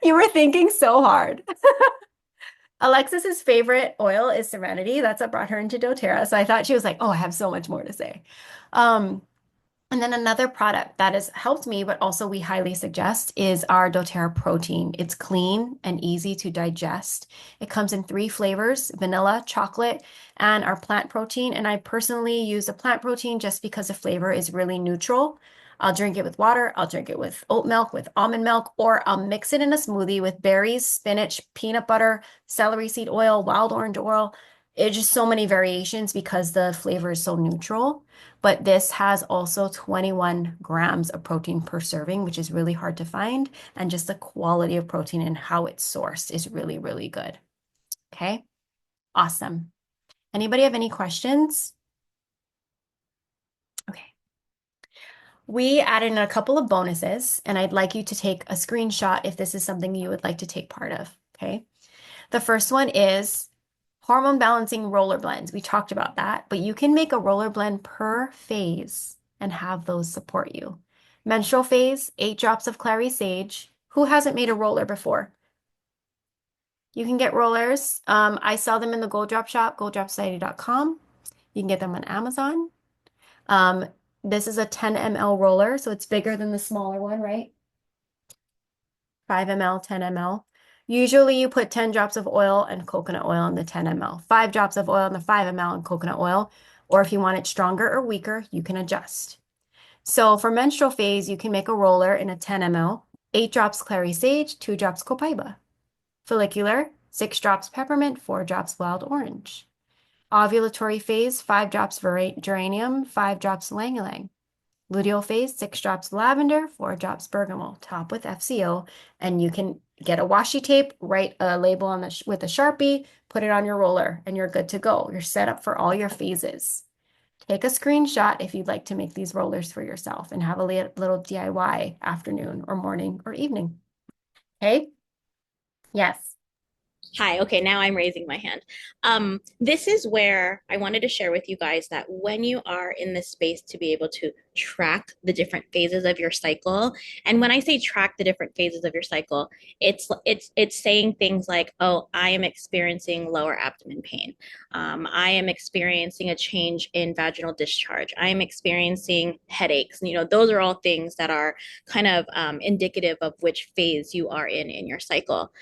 you were thinking so hard. Alexis's favorite oil is Serenity. That's what brought her into doTERRA. So I thought she was like, oh, I have so much more to say. Um, and then another product that has helped me, but also we highly suggest, is our doTERRA protein. It's clean and easy to digest. It comes in 3 flavors, vanilla, chocolate, and our plant protein. And I personally use the plant protein just because the flavor is really neutral. I'll drink it with water, I'll drink it with oat milk, with almond milk, or I'll mix it in a smoothie with berries, spinach, peanut butter, celery seed oil, wild orange oil. It's just so many variations because the flavor is so neutral. But this has also 21 grams of protein per serving, which is really hard to find. And just the quality of protein and how it's sourced is really, really good. Okay, awesome. Anybody have any questions? Okay. We added in a couple of bonuses, and I'd like you to take a screenshot if this is something you would like to take part of. Okay. The first one is hormone balancing roller blends. We talked about that, but you can make a roller blend per phase and have those support you. Menstrual phase, 8 drops of clary sage. Who hasn't made a roller before? You can get rollers. I sell them in the Gold Drop shop, golddropsociety.com. You can get them on Amazon. This is a 10 ml roller, so it's bigger than the smaller one, right? 5 ml, 10 ml. Usually you put 10 drops of oil and coconut oil in the 10 ml, 5 drops of oil in the 5 ml and coconut oil, or if you want it stronger or weaker, you can adjust. So for menstrual phase, you can make a roller in a 10 ml, 8 drops clary sage, 2 drops copaiba. Follicular, 6 drops peppermint, 4 drops wild orange. Ovulatory phase, 5 drops geranium, 5 drops ylang ylang. Luteal phase, 6 drops lavender, 4 drops bergamot. Top with FCO, and you can get a washi tape, write a label on the with a Sharpie, put it on your roller, and you're good to go. You're set up for all your phases. Take a screenshot if you'd like to make these rollers for yourself and have a little DIY afternoon or morning or evening. Okay? Yes. Hi, okay, now I'm raising my hand. This is where I wanted to share with you guys that when you are in this space to be able to track the different phases of your cycle, and when I say track the different phases of your cycle, it's saying things like, oh, I am experiencing lower abdomen pain. I am experiencing a change in vaginal discharge. I am experiencing headaches. You know, those are all things that are kind of indicative of which phase you are in your cycle.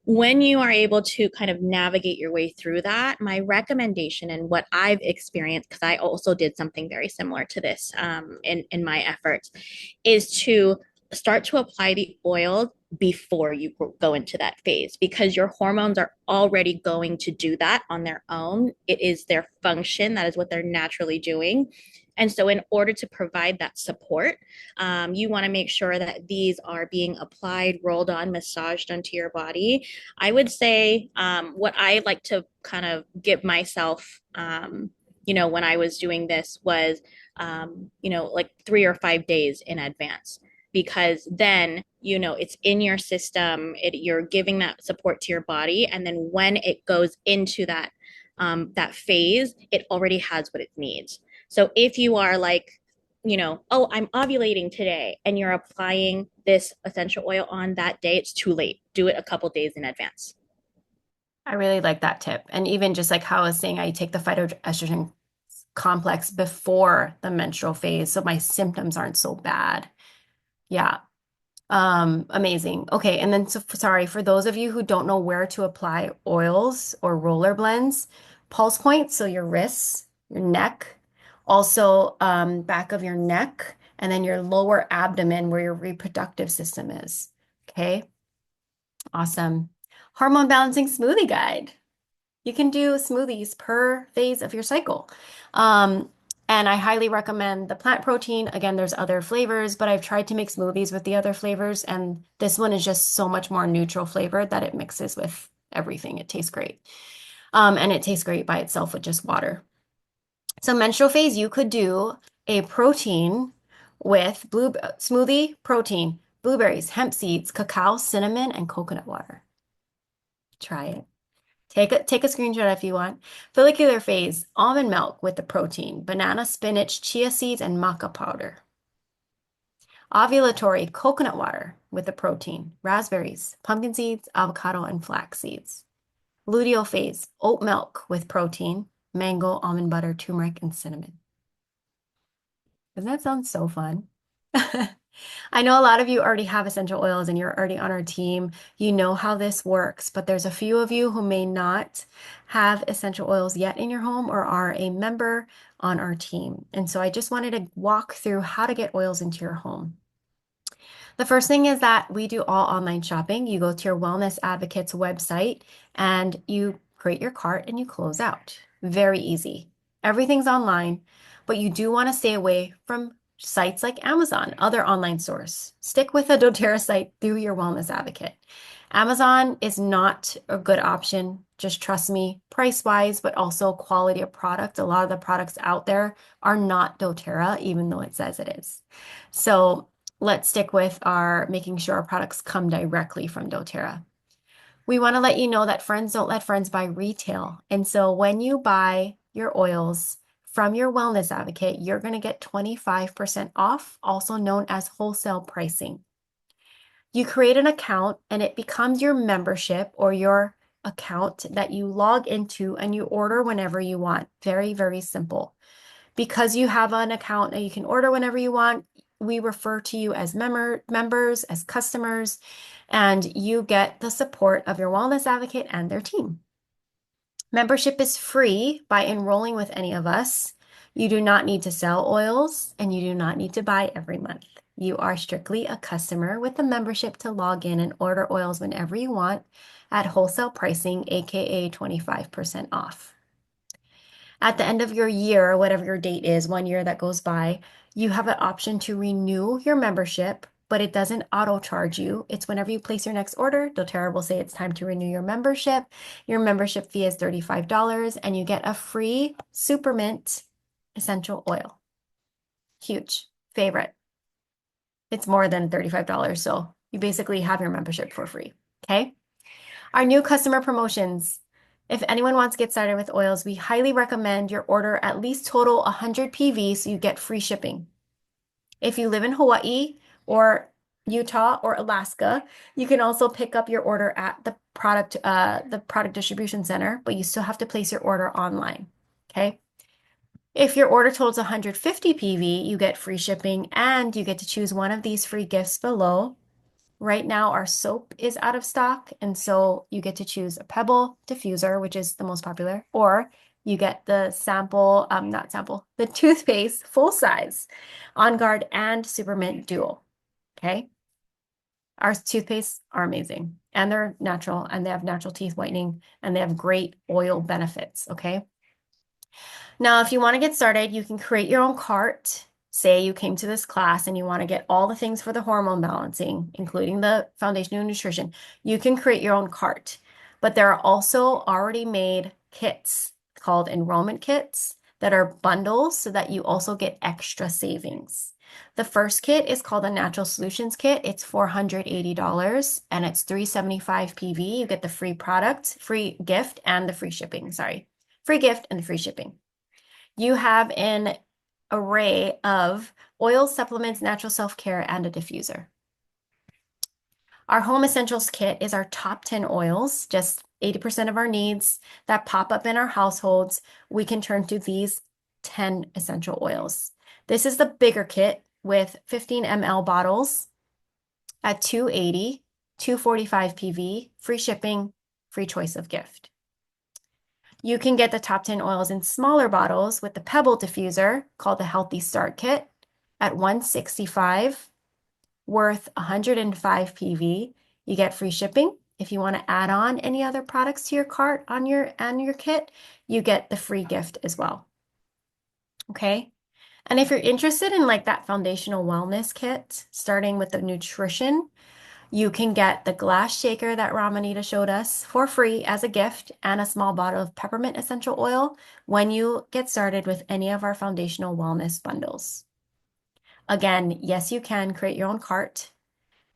When you are able to kind of navigate your way through that, my recommendation and what I've experienced, because I also did something very similar to this in my efforts, is to start to apply the oil before you go into that phase, because your hormones are already going to do that on their own. It is their function, that is what they're naturally doing. And so, in order to provide that support, you want to make sure that these are being applied, rolled on, massaged onto your body. I would say what I like to kind of give myself, when I was doing this was, like 3 or 5 days in advance. Because then, it's in your system, you're giving that support to your body. And then when it goes into that phase, it already has what it needs. So if you are like, oh, I'm ovulating today, and you're applying this essential oil on that day, it's too late. Do it a couple days in advance. I really like that tip. And even just like how I was saying, I take the phytoestrogen complex before the menstrual phase, so my symptoms aren't so bad. Yeah. Amazing. Okay, and then sorry for those of you who don't know where to apply oils or roller blends, pulse points, so your wrists, your neck, also back of your neck, and then your lower abdomen where your reproductive system is. Okay, awesome. Hormone balancing smoothie guide. You can do smoothies per phase of your cycle. Um, and I highly recommend the plant protein. Again, there's other flavors, but I've tried to make smoothies with the other flavors, and this one is just so much more neutral flavored that it mixes with everything. It tastes great. And it tastes great by itself with just water. So menstrual phase, you could do a protein with smoothie protein, blueberries, hemp seeds, cacao, cinnamon, and coconut water. Try it. Take a screenshot if you want. Follicular phase, almond milk with the protein, banana, spinach, chia seeds, and maca powder. Ovulatory, coconut water with the protein, raspberries, pumpkin seeds, avocado, and flax seeds. Luteal phase, oat milk with protein, mango, almond butter, turmeric, and cinnamon. Doesn't that sound so fun? I know a lot of you already have essential oils and you're already on our team. You know how this works, but there's a few of you who may not have essential oils yet in your home or are a member on our team. And so I just wanted to walk through how to get oils into your home. The first thing is that we do all online shopping. You go to your Wellness Advocates website and you create your cart and you close out. Very easy. Everything's online, but you do want to stay away from sites like Amazon, other online stores. Stick with a doTERRA site through your Wellness Advocate. Amazon is not a good option, just trust me, price-wise, but also quality of product. A lot of the products out there are not doTERRA, even though it says it is. So let's stick with our making sure our products come directly from doTERRA. We want to let you know that friends don't let friends buy retail. And so when you buy your oils from your Wellness Advocate, you're going to get 25% off, also known as wholesale pricing. You create an account and it becomes your membership or your account that you log into and you order whenever you want. Very, very simple. Because you have an account and you can order whenever you want, we refer to you as members, as customers, and you get the support of your wellness advocate and their team. Membership is free by enrolling with any of us. You do not need to sell oils and you do not need to buy every month. You are strictly a customer with a membership to log in and order oils whenever you want at wholesale pricing, aka 25% off. At the end of your year, whatever your date is, 1 year that goes by, you have an option to renew your membership, but it doesn't auto charge you. It's whenever you place your next order, doTERRA will say it's time to renew your membership. Your membership fee is $35 and you get a free Supermint essential oil. Huge favorite. It's more than $35, so you basically have your membership for free. Okay. Our new customer promotions. If anyone wants to get started with oils, we highly recommend your order at least total 100 PV so you get free shipping. If you live in Hawaii or Utah or Alaska, you can also pick up your order at the product distribution center, but you still have to place your order online. Okay. If your order totals 150 PV, you get free shipping and you get to choose one of these free gifts below. Right now, our soap is out of stock, and so you get to choose a Pebble diffuser, which is the most popular, or you get the the toothpaste full size, On Guard and Supermint Dual. Okay. Our toothpastes are amazing, and they're natural, and they have natural teeth whitening, and they have great oil benefits. Okay. Now, if you want to get started, you can create your own cart. Say you came to this class and you want to get all the things for the hormone balancing, including the foundational nutrition. You can create your own cart, but there are also already made kits called enrollment kits that are bundles so that you also get extra savings. The first kit is called the Natural Solutions Kit. It's $480 and it's $375 PV. You get the free product, free gift, and the free shipping. Sorry, free gift and the free shipping. You have an array of oil supplements, natural self-care, and a diffuser. Our Home Essentials Kit is our top 10 oils, just 80% of our needs that pop up in our households. We can turn to these 10 essential oils. This is the bigger kit with 15 ml bottles at $280, $245 PV, free shipping, free choice of gift. You can get the top 10 oils in smaller bottles with the Pebble diffuser called the Healthy Start Kit at $165, worth 105 PV. You get free shipping. If you want to add on any other products to your cart on your kit, you get the free gift as well. Okay. And if you're interested in like that foundational wellness kit, starting with the nutrition, you can get the glass shaker that Ramanita showed us for free as a gift and a small bottle of peppermint essential oil when you get started with any of our foundational wellness bundles. Again, yes, you can create your own cart.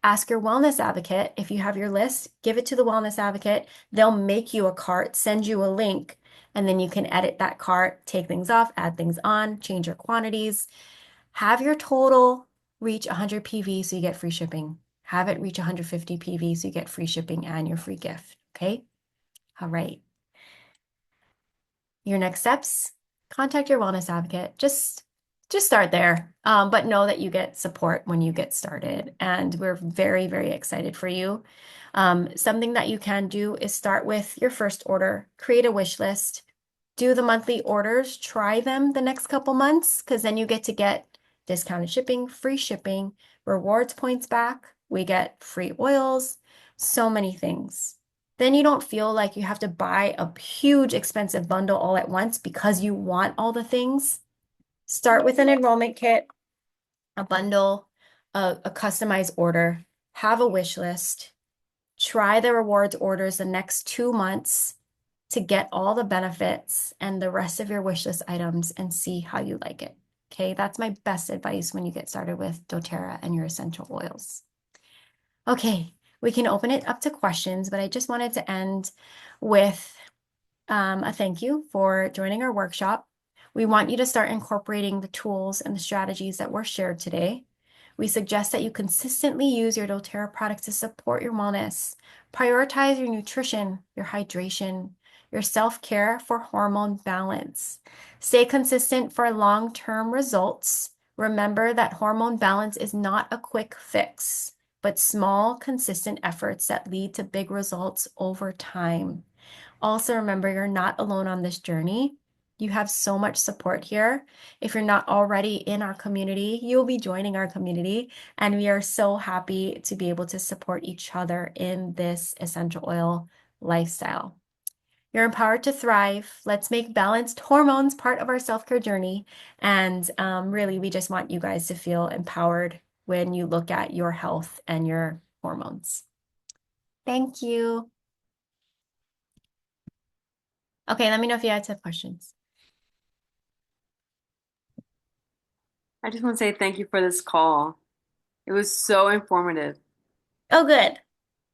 Ask your wellness advocate. If you have your list, give it to the wellness advocate. They'll make you a cart, send you a link, and then you can edit that cart, take things off, add things on, change your quantities. Have your total reach 100 PV so you get free shipping. Have it reach 150 PV so you get free shipping and your free gift. Okay. All right. Your next steps, contact your wellness advocate. Just start there. But know that you get support when you get started. And we're very, very excited for you. Something that you can do is start with your first order, create a wish list, do the monthly orders, try them the next couple months, because then you get to get discounted shipping, free shipping, rewards points back. We get free oils, so many things. Then you don't feel like you have to buy a huge expensive bundle all at once because you want all the things. Start with an enrollment kit, a bundle, a customized order, have a wish list, try the rewards orders the next 2 months to get all the benefits and the rest of your wish list items and see how you like it. Okay, that's my best advice when you get started with doTERRA and your essential oils. Okay, we can open it up to questions, but I just wanted to end with a thank you for joining our workshop. We want you to start incorporating the tools and the strategies that were shared today. We suggest that you consistently use your doTERRA products to support your wellness. Prioritize your nutrition, your hydration, your self-care for hormone balance. Stay consistent for long-term results Remember that hormone balance is not a quick fix, but small, consistent efforts that lead to big results over time. Also, remember you're not alone on this journey. You have so much support here. If you're not already in our community, you'll be joining our community, and we are so happy to be able to support each other in this essential oil lifestyle. You're empowered to thrive. Let's make balanced hormones part of our self-care journey. And really, we just want you guys to feel empowered when you look at your health and your hormones. Thank you. Okay, let me know if you guys have questions. I just want to say thank you for this call. It was so informative. Oh, good.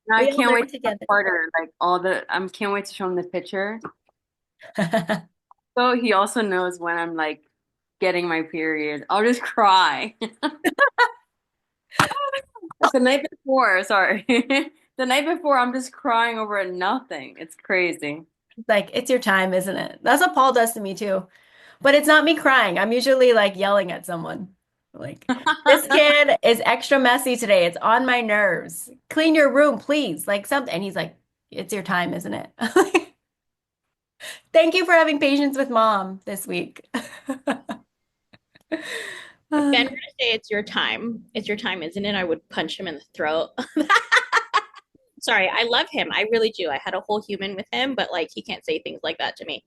Now I We all can't wait learn to talk together. harder, like I can't wait to show him the picture. So he also knows when I'm like getting my period. I'll just cry. The night before, sorry. The night before, I'm just crying over nothing. It's crazy. Like, it's your time, isn't it? That's what Paul does to me too. But it's not me crying. I'm usually like yelling at someone. Like, this kid is extra messy today. It's on my nerves. Clean your room, please. Like something. And he's like, it's your time, isn't it? Thank you for having patience with mom this week. If Ben were to say it's your time, isn't it? I would punch him in the throat. Sorry, I love him. I really do. I had a whole human with him, but like he can't say things like that to me.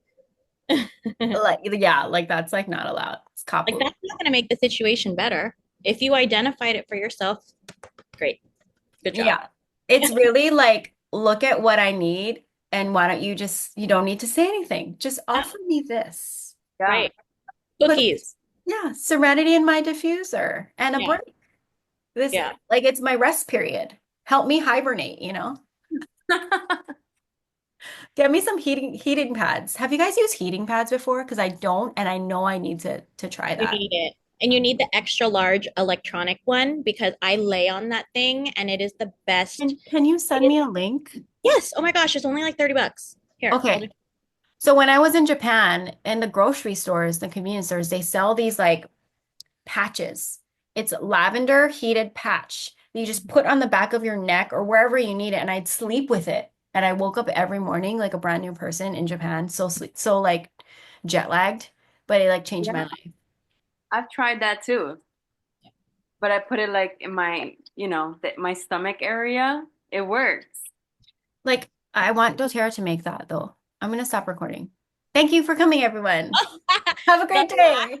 Like, yeah, like that's like not allowed. It's cop Like rule. that's not going to make the situation better. If you identified it for yourself, great. Good job. Yeah. It's really like, look at what I need, and why don't you just, you don't need to say anything. Just offer me this. Yeah. Right. Put, Cookies. yeah, serenity in my diffuser and a Yeah. break. This, Yeah. like, it's my rest period. Help me hibernate, you know? Get me some heating pads. Have you guys used heating pads before? Because I don't, and I know I need to try You that. need it. And you need the extra large electronic one because I lay on that thing and it is the best. And can you send me a link? Yes. Oh my gosh, it's only like $30. Here, I'll Okay. So when I was in Japan, in the grocery stores, the convenience stores, they sell these like patches. It's lavender heated patch that you just put on the back of your neck or wherever you need it. And I'd sleep with it. And I woke up every morning like a brand new person in Japan. So like jet lagged, but it like changed my Yeah, life. I've tried that too, but I put it like in my, my stomach area. It works. Like I want doTERRA to make that though. I'm gonna stop recording. Thank you for coming, everyone. Have a great Bye. day.